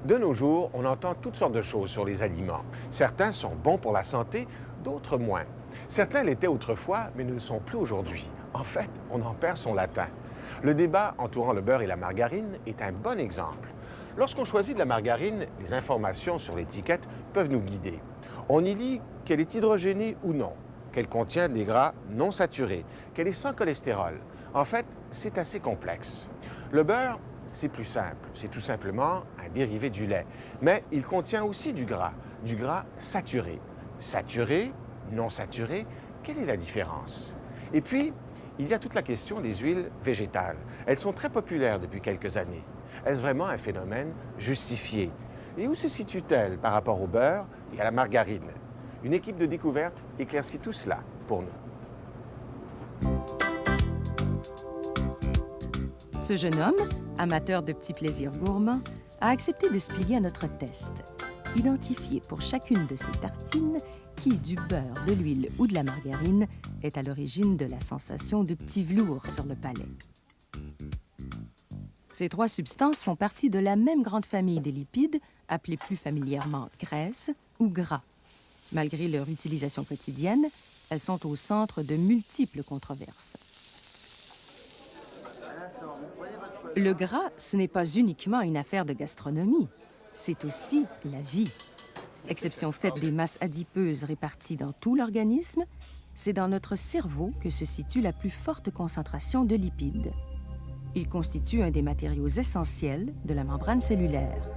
De nos jours, on entend toutes sortes de choses sur les aliments. Certains sont bons pour la santé, d'autres moins. Certains l'étaient autrefois, mais ne le sont plus aujourd'hui. En fait, on en perd son latin. Le débat entourant le beurre et la margarine est un bon exemple. Lorsqu'on choisit de la margarine, les informations sur l'étiquette peuvent nous guider. On y lit qu'elle est hydrogénée ou non, qu'elle contient des gras non saturés, qu'elle est sans cholestérol. En fait, c'est assez complexe. Le beurre, c'est plus simple. C'est tout simplement un dérivé du lait. Mais il contient aussi du gras saturé. Saturé, non saturé, quelle est la différence? Et puis, il y a toute la question des huiles végétales. Elles sont très populaires depuis quelques années. Est-ce vraiment un phénomène justifié? Et où se situe-t-elle par rapport au beurre et à la margarine? Une équipe de découverte éclaircit tout cela pour nous. Ce jeune homme, amateur de petits plaisirs gourmands, a accepté de se plier à notre test. Identifier pour chacune de ses tartines qui, du beurre, de l'huile ou de la margarine, est à l'origine de la sensation de petit velours sur le palais. Ces trois substances font partie de la même grande famille des lipides, appelées plus familièrement graisses ou gras. Malgré leur utilisation quotidienne, elles sont au centre de multiples controverses. Le gras, ce n'est pas uniquement une affaire de gastronomie, c'est aussi la vie. Exception faite des masses adipeuses réparties dans tout l'organisme, c'est dans notre cerveau que se situe la plus forte concentration de lipides. Ils constituent un des matériaux essentiels de la membrane cellulaire.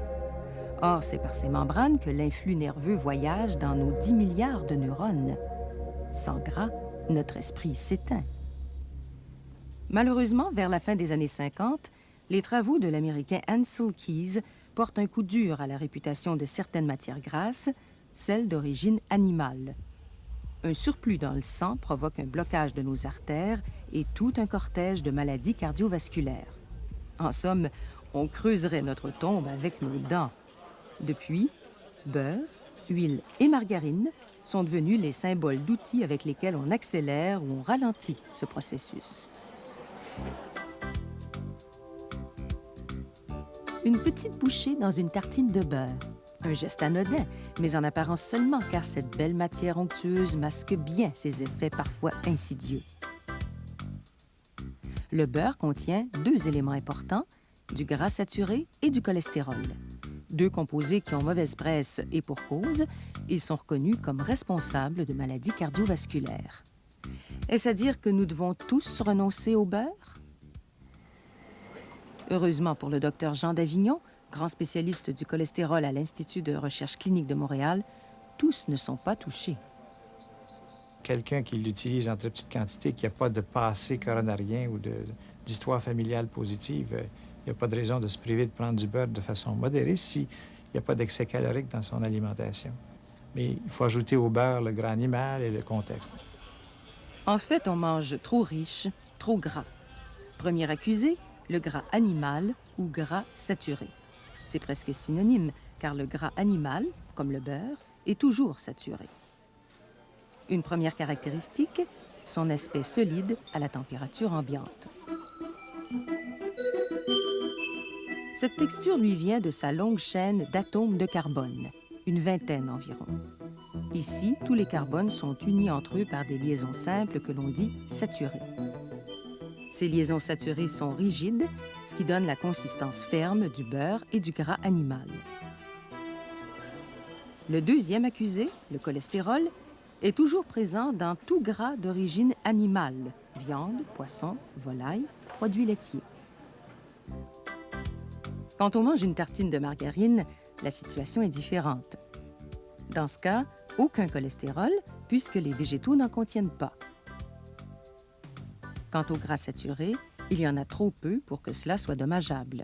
Or, c'est par ces membranes que l'influx nerveux voyage dans nos 10 milliards de neurones. Sans gras, notre esprit s'éteint. Malheureusement, vers la fin des années 50, les travaux de l'Américain Ancel Keys portent un coup dur à la réputation de certaines matières grasses, celles d'origine animale. Un surplus dans le sang provoque un blocage de nos artères et tout un cortège de maladies cardiovasculaires. En somme, on creuserait notre tombe avec nos dents. Depuis, beurre, huile et margarine sont devenus les symboles d'outils avec lesquels on accélère ou on ralentit ce processus. Une petite bouchée dans une tartine de beurre. Un geste anodin, mais en apparence seulement, car cette belle matière onctueuse masque bien ses effets parfois insidieux. Le beurre contient deux éléments importants, du gras saturé et du cholestérol. Deux composés qui ont mauvaise presse et pour cause, ils sont reconnus comme responsables de maladies cardiovasculaires. Est-ce à dire que nous devons tous renoncer au beurre? Heureusement pour le docteur Jean Davignon, grand spécialiste du cholestérol à l'Institut de recherche clinique de Montréal, tous ne sont pas touchés. Quelqu'un qui l'utilise en très petite quantité, qui n'a pas de passé coronarien ou d'histoire familiale positive, il n'y a pas de raison de se priver de prendre du beurre de façon modérée s'il n'y a pas d'excès calorique dans son alimentation. Mais il faut ajouter au beurre le gras animal et le contexte. En fait, on mange trop riche, trop gras. Premier accusé, le gras animal ou gras saturé. C'est presque synonyme, car le gras animal, comme le beurre, est toujours saturé. Une première caractéristique, son aspect solide à la température ambiante. Cette texture lui vient de sa longue chaîne d'atomes de carbone, une vingtaine environ. Ici, tous les carbones sont unis entre eux par des liaisons simples que l'on dit saturées. Ces liaisons saturées sont rigides, ce qui donne la consistance ferme du beurre et du gras animal. Le deuxième accusé, le cholestérol, est toujours présent dans tout gras d'origine animale, viande, poisson, volaille, produits laitiers. Quand on mange une tartine de margarine, la situation est différente. Dans ce cas, aucun cholestérol, puisque les végétaux n'en contiennent pas. Quant au gras saturé, il y en a trop peu pour que cela soit dommageable.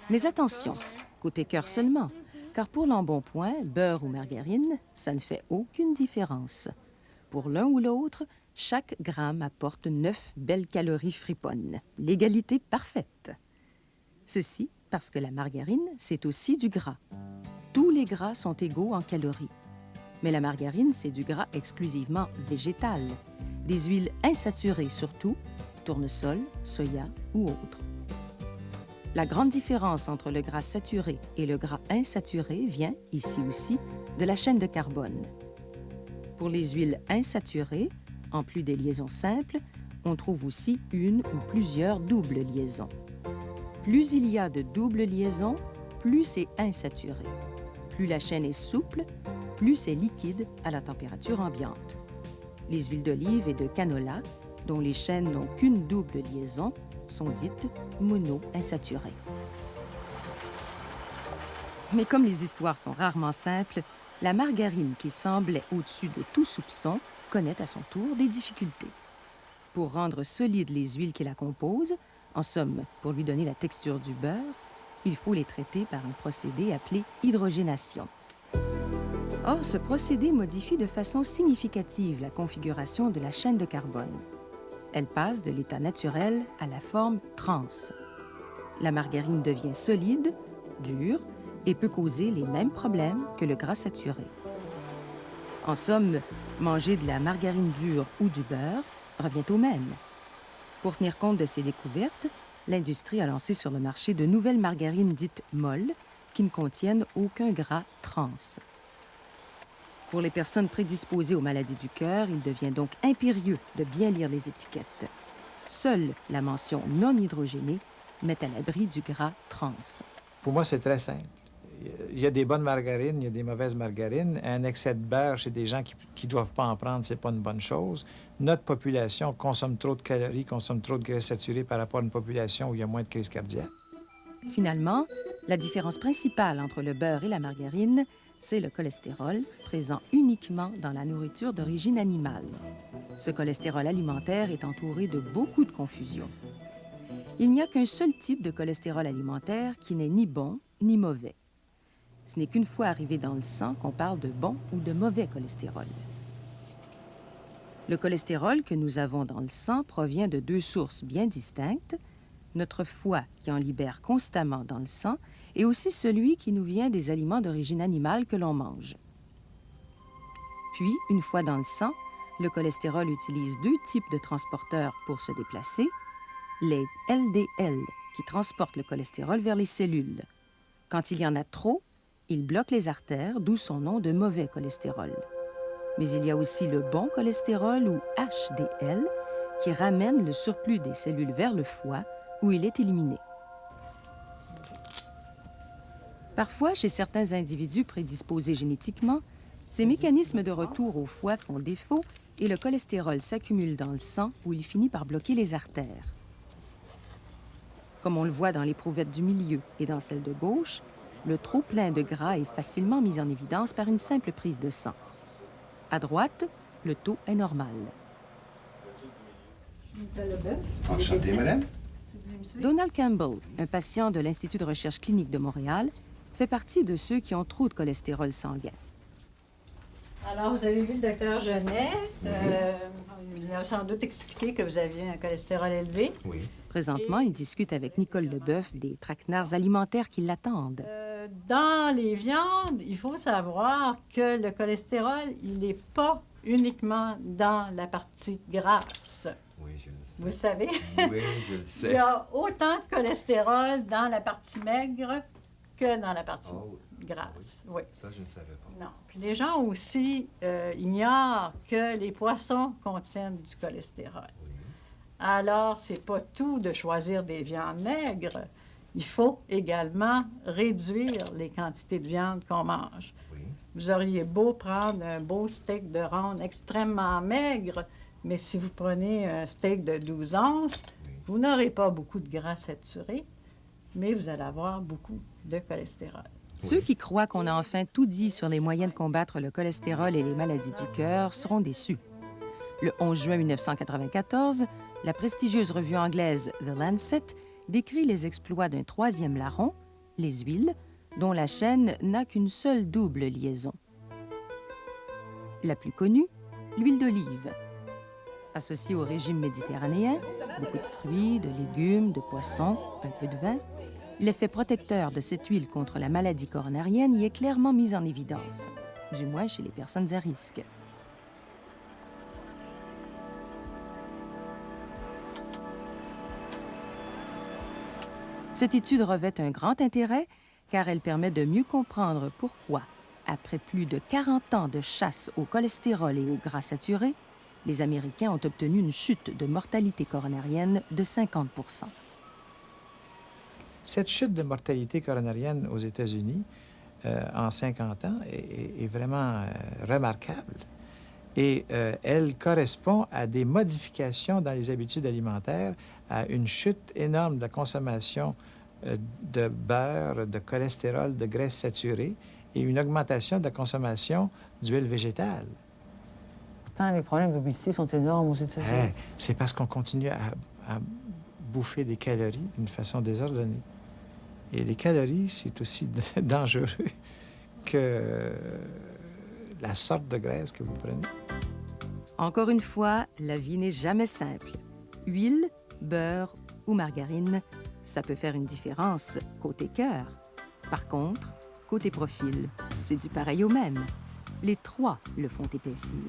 Mais attention, côté cœur seulement, car pour l'embonpoint, beurre ou margarine, ça ne fait aucune différence. Pour l'un ou l'autre, chaque gramme apporte 9 belles calories friponnes. L'égalité parfaite. Ceci parce que la margarine, c'est aussi du gras. Tous les gras sont égaux en calories. Mais la margarine, c'est du gras exclusivement végétal. Des huiles insaturées surtout, tournesol, soya ou autres. La grande différence entre le gras saturé et le gras insaturé vient, ici aussi, de la chaîne de carbone. Pour les huiles insaturées, en plus des liaisons simples, on trouve aussi une ou plusieurs doubles liaisons. Plus il y a de doubles liaisons, plus c'est insaturé. Plus la chaîne est souple, plus c'est liquide à la température ambiante. Les huiles d'olive et de canola, dont les chaînes n'ont qu'une double liaison, sont dites mono-insaturées. Mais comme les histoires sont rarement simples, la margarine qui semblait au-dessus de tout soupçon connaît à son tour des difficultés. Pour rendre solides les huiles qui la composent, en somme, pour lui donner la texture du beurre, il faut les traiter par un procédé appelé hydrogénation. Or, ce procédé modifie de façon significative la configuration de la chaîne de carbone. Elle passe de l'état naturel à la forme trans. La margarine devient solide, dure, et peut causer les mêmes problèmes que le gras saturé. En somme, manger de la margarine dure ou du beurre revient au même. Pour tenir compte de ces découvertes, l'industrie a lancé sur le marché de nouvelles margarines dites molles qui ne contiennent aucun gras trans. Pour les personnes prédisposées aux maladies du cœur, il devient donc impérieux de bien lire les étiquettes. Seule la mention non hydrogénée met à l'abri du gras trans. Pour moi, c'est très simple. Il y a des bonnes margarines, il y a des mauvaises margarines. Un excès de beurre chez des gens qui ne doivent pas en prendre, c'est pas une bonne chose. Notre population consomme trop de calories, consomme trop de graisses saturées par rapport à une population où il y a moins de crises cardiaques. Finalement, la différence principale entre le beurre et la margarine, c'est le cholestérol, présent uniquement dans la nourriture d'origine animale. Ce cholestérol alimentaire est entouré de beaucoup de confusion. Il n'y a qu'un seul type de cholestérol alimentaire qui n'est ni bon ni mauvais. Ce n'est qu'une fois arrivé dans le sang qu'on parle de bon ou de mauvais cholestérol. Le cholestérol que nous avons dans le sang provient de deux sources bien distinctes, notre foie qui en libère constamment dans le sang et aussi celui qui nous vient des aliments d'origine animale que l'on mange. Puis, une fois dans le sang, le cholestérol utilise deux types de transporteurs pour se déplacer, les LDL qui transportent le cholestérol vers les cellules. Quand il y en a trop, il bloque les artères, d'où son nom de mauvais cholestérol. Mais il y a aussi le bon cholestérol, ou HDL, qui ramène le surplus des cellules vers le foie, où il est éliminé. Parfois, chez certains individus prédisposés génétiquement, ces mécanismes de retour au foie font défaut et le cholestérol s'accumule dans le sang, où il finit par bloquer les artères. Comme on le voit dans l'éprouvette du milieu et dans celle de gauche, le trop-plein de gras est facilement mis en évidence par une simple prise de sang. À droite, le taux est normal. Enchanté, madame. Donald Campbell, un patient de l'Institut de recherche clinique de Montréal, fait partie de ceux qui ont trop de cholestérol sanguin. Alors, vous avez vu le docteur Genet. Il a sans doute expliqué que vous aviez un cholestérol élevé. Oui. Présentement, il discute avec Nicole Leboeuf des traquenards alimentaires qui l'attendent. Dans les viandes, il faut savoir que le cholestérol, il n'est pas uniquement dans la partie grasse. Oui, je le sais. Vous savez? Oui, je le Il sais. y a autant de cholestérol dans la partie maigre que dans la partie Oh, grasse. Oui. ça, je ne savais pas. Non. Puis les gens aussi ignorent que les poissons contiennent du cholestérol. Oui. Alors, c'est pas tout de choisir des viandes maigres. Il faut également réduire les quantités de viande qu'on mange. Oui. Vous auriez beau prendre un beau steak de ronde extrêmement maigre, mais si vous prenez un steak de 12 onces, Oui. vous n'aurez pas beaucoup de gras saturé, mais vous allez avoir beaucoup de cholestérol. Ceux qui croient qu'on a enfin tout dit sur les moyens de combattre le cholestérol et les maladies du cœur seront déçus. Le 11 juin 1994, la prestigieuse revue anglaise The Lancet décrit les exploits d'un troisième larron, les huiles, dont la chaîne n'a qu'une seule double liaison. La plus connue, l'huile d'olive. Associée au régime méditerranéen, beaucoup de fruits, de légumes, de poissons, un peu de vin, l'effet protecteur de cette huile contre la maladie coronarienne y est clairement mis en évidence, du moins chez les personnes à risque. Cette étude revêt un grand intérêt car elle permet de mieux comprendre pourquoi, après plus de 40 ans de chasse au cholestérol et au gras saturé, les Américains ont obtenu une chute de mortalité coronarienne de 50 %. Cette chute de mortalité coronarienne aux États-Unis en 50 ans est vraiment remarquable. Et elle correspond à des modifications dans les habitudes alimentaires, à une chute énorme de la consommation de beurre, de cholestérol, de graisse saturée et une augmentation de la consommation d'huile végétale. Pourtant, les problèmes d'obésité sont énormes aux États-Unis. C'est parce qu'on continue à bouffer des calories d'une façon désordonnée. Et les calories, c'est aussi dangereux que la sorte de graisse que vous prenez. Encore une fois, la vie n'est jamais simple. Huile, beurre ou margarine, ça peut faire une différence côté cœur. Par contre, côté profil, c'est du pareil au même. Les trois le font épaissir.